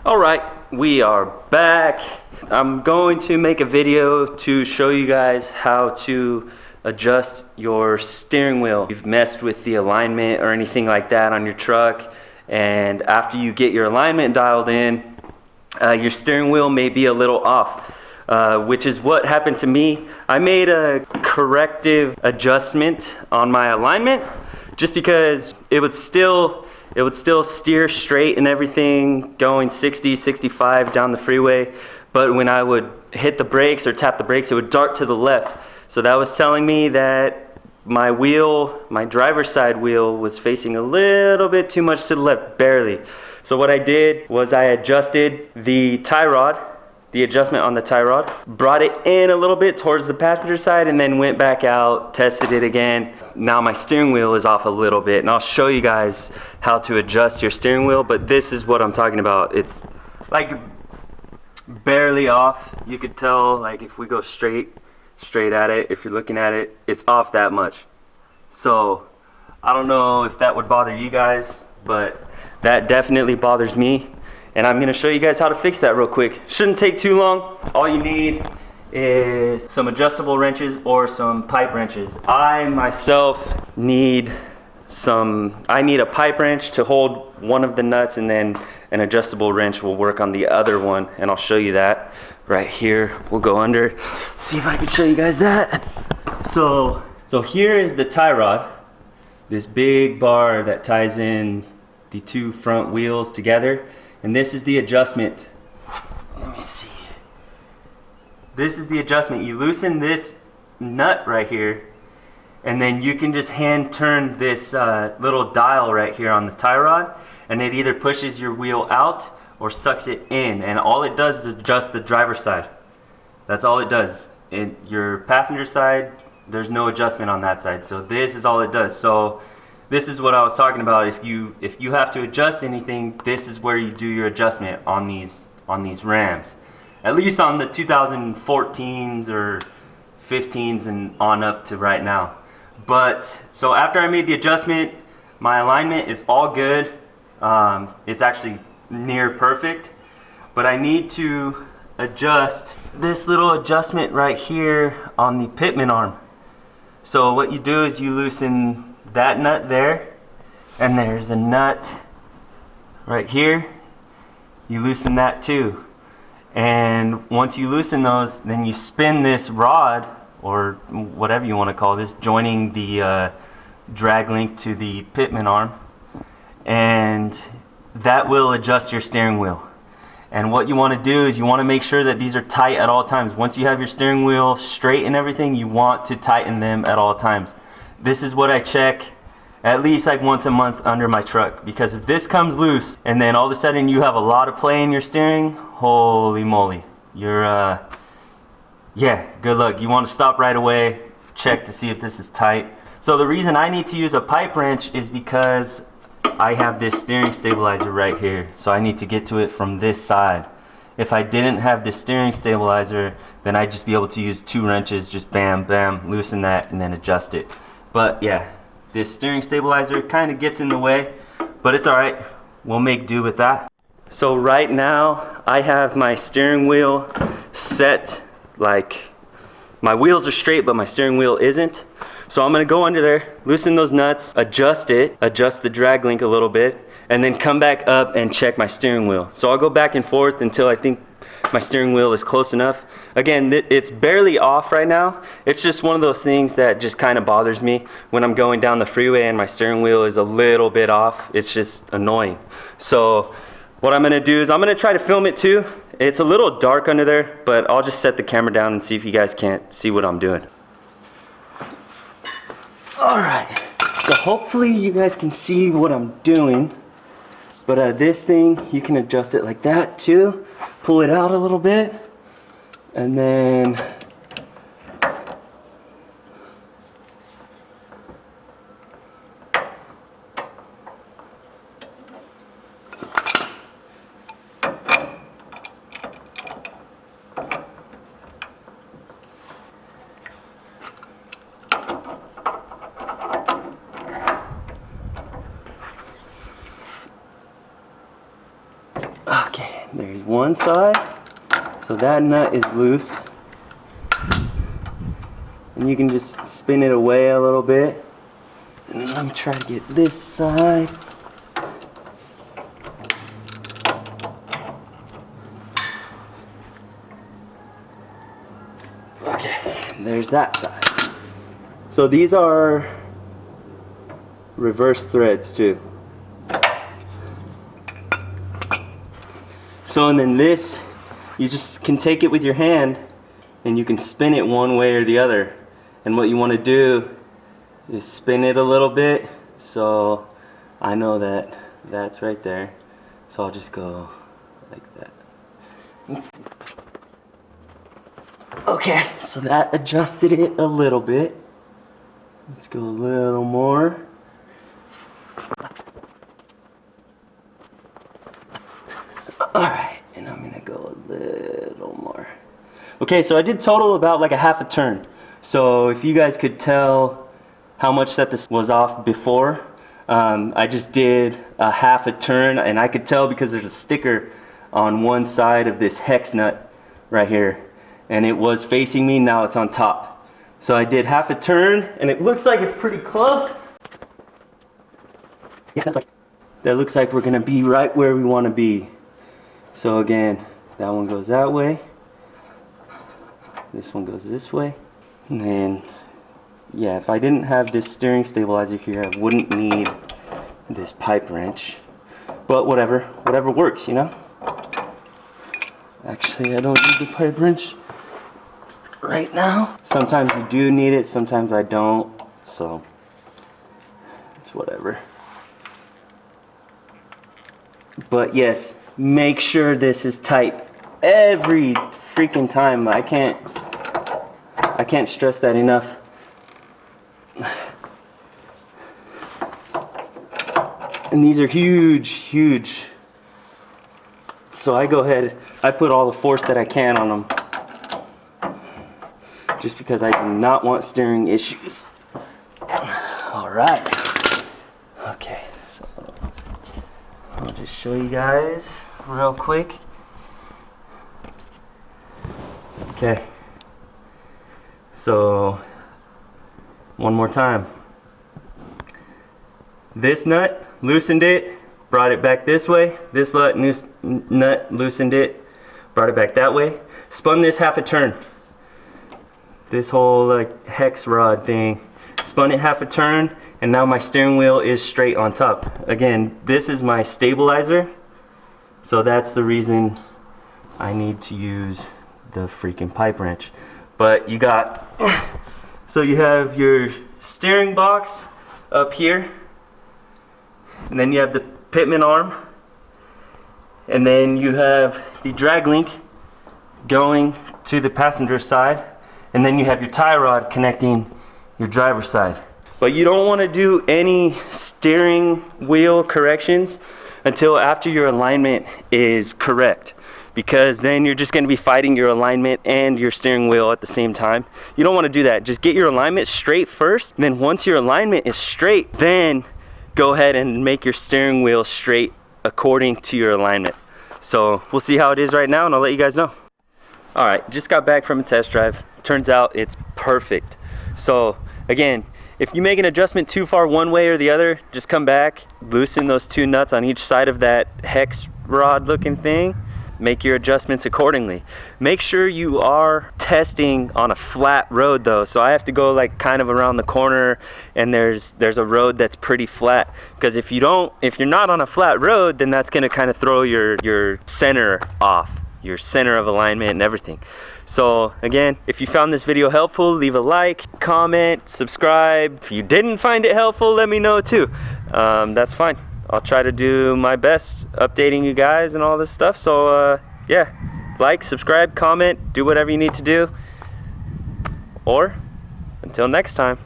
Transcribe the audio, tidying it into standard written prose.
Alright, we are back. I'm going to make a video to show you guys how to adjust your steering wheel. If you've messed with the alignment or anything like that on your truck, and after you get your alignment dialed in, your steering wheel may be a little off, which is what happened to me. I made a corrective adjustment on my alignment just because it would still steer straight and everything, going 60, 65 down the freeway. But when I would hit the brakes or tap the brakes, it would dart to the left. So that was telling me that my wheel, my driver's side wheel, was facing a little bit too much to the left, barely. So what I did was I adjusted the tie rod, the adjustment on the tie rod, brought it in a little bit towards the passenger side, and then went back out, tested it again. Now my steering wheel is off a little bit, and I'll show you guys how to adjust your steering wheel, but this is what I'm talking about. It's like barely off. You could tell, like, if we go straight at it, if you're looking at it, it's off that much. So I don't know if that would bother you guys, but that definitely bothers me. And I'm going to show you guys how to fix that real quick. Shouldn't take too long. All you need is some adjustable wrenches or some pipe wrenches. I myself need a pipe wrench to hold one of the nuts, and then an adjustable wrench will work on the other one, and I'll show you that right here. We'll go under, see if I can show you guys that. So here is the tie rod, this big bar that ties in the two front wheels together. And this is the adjustment. Let me see. This is the adjustment. You loosen this nut right here, and then you can just hand turn this little dial right here on the tie rod, and it either pushes your wheel out or sucks it in. And all it does is adjust the driver's side. That's all it does. In your passenger side, there's no adjustment on that side. So this is all it does. So this is what I was talking about. If you have to adjust anything, this is where you do your adjustment on these Rams. At least on the 2014s or 15s and on up to right now. But so after I made the adjustment, my alignment is all good. It's actually near perfect. But I need to adjust this little adjustment right here on the pitman arm. So what you do is you loosen that nut there, and there's a nut right here. You loosen that too, and once you loosen those, then you spin this rod, or whatever you want to call this, joining the drag link to the pitman arm, and that will adjust your steering wheel. And what you want to do is you want to make sure that these are tight at all times. Once you have your steering wheel straight and everything, you want to tighten them at all times. This is what I check at least like once a month under my truck, because if this comes loose and then all of a sudden you have a lot of play in your steering, holy moly, you're yeah, good luck. You want to stop right away, check to see if this is tight. So the reason I need to use a pipe wrench is because I have this steering stabilizer right here, so I need to get to it from this side. If I didn't have this steering stabilizer, then I'd just be able to use two wrenches, just bam, bam, loosen that, and then adjust it. But yeah, this steering stabilizer kind of gets in the way, but it's alright. We'll make do with that. So right now, I have my steering wheel set, like my wheels are straight, but my steering wheel isn't. So I'm going to go under there, loosen those nuts, adjust the drag link a little bit, and then come back up and check my steering wheel. So I'll go back and forth until I think my steering wheel is close enough. Again, it's barely off right now. It's just one of those things that just kind of bothers me when I'm going down the freeway and my steering wheel is a little bit off. It's just annoying. So what I'm going to do is I'm going to try to film it too. It's a little dark under there, but I'll just set the camera down and see if you guys can't see what I'm doing. Alright, so hopefully you guys can see what I'm doing. But this thing, you can adjust it like that too. Pull it out a little bit. And then Okay, there's one side. So that nut is loose. And you can just spin it away a little bit. And let me try to get this side. Okay, there's that side. So these are reverse threads too. So and then this, you just can take it with your hand and you can spin it one way or the other. And what you want to do is spin it a little bit. So I know that that's right there. So I'll just go like that. Okay, so that adjusted it a little bit. Let's go a little more. Alright, and I'm gonna go a little more. Okay, so I did total about like a half a turn. So if you guys could tell how much that this was off before, I just did a half a turn, and I could tell because there's a sticker on one side of this hex nut right here, and it was facing me. Now it's on top. So I did half a turn, and it looks like it's pretty close. Yeah, that looks like we're gonna be right where we want to be. So again, that one goes that way. This one goes this way. And then, yeah, if I didn't have this steering stabilizer here, I wouldn't need this pipe wrench. But whatever works, you know? Actually, I don't need the pipe wrench right now. Sometimes you do need it, sometimes I don't. So, it's whatever. But yes, make sure this is tight every freaking time. I can't stress that enough. And these are huge. So I go ahead, I put all the force that I can on them. Just because I do not want steering issues. Alright. Okay, so I'll just show you guys real quick. Okay. So, one more time. This nut loosened it, brought it back this way. This nut loosened it, brought it back that way. Spun this half a turn. This whole like hex rod thing. Spun it half a turn, and now my steering wheel is straight on top. Again, this is my stabilizer, so that's the reason I need to use the freaking pipe wrench. But you got, so you have your steering box up here, and then you have the pitman arm, and then you have the drag link going to the passenger side, and then you have your tie rod connecting your driver's side. But you don't want to do any steering wheel corrections until after your alignment is correct, because then you're just going to be fighting your alignment and your steering wheel at the same time. You don't want to do that. Just get your alignment straight first, and then once your alignment is straight, then go ahead and make your steering wheel straight according to your alignment. So we'll see how it is right now, and I'll let you guys know. Alright, just got back from a test drive. Turns out it's perfect. So again, if you make an adjustment too far one way or the other, just come back, loosen those two nuts on each side of that hex rod looking thing, make your adjustments accordingly. Make sure you are testing on a flat road though. So I have to go like kind of around the corner, and there's a road that's pretty flat, because if you're not on a flat road, then that's going to kind of throw your center off, your center of alignment and everything. So again, if you found this video helpful, leave a like, comment, subscribe. If you didn't find it helpful, let me know too. That's fine. I'll try to do my best updating you guys and all this stuff. So yeah, like, subscribe, comment, do whatever you need to do. Or until next time.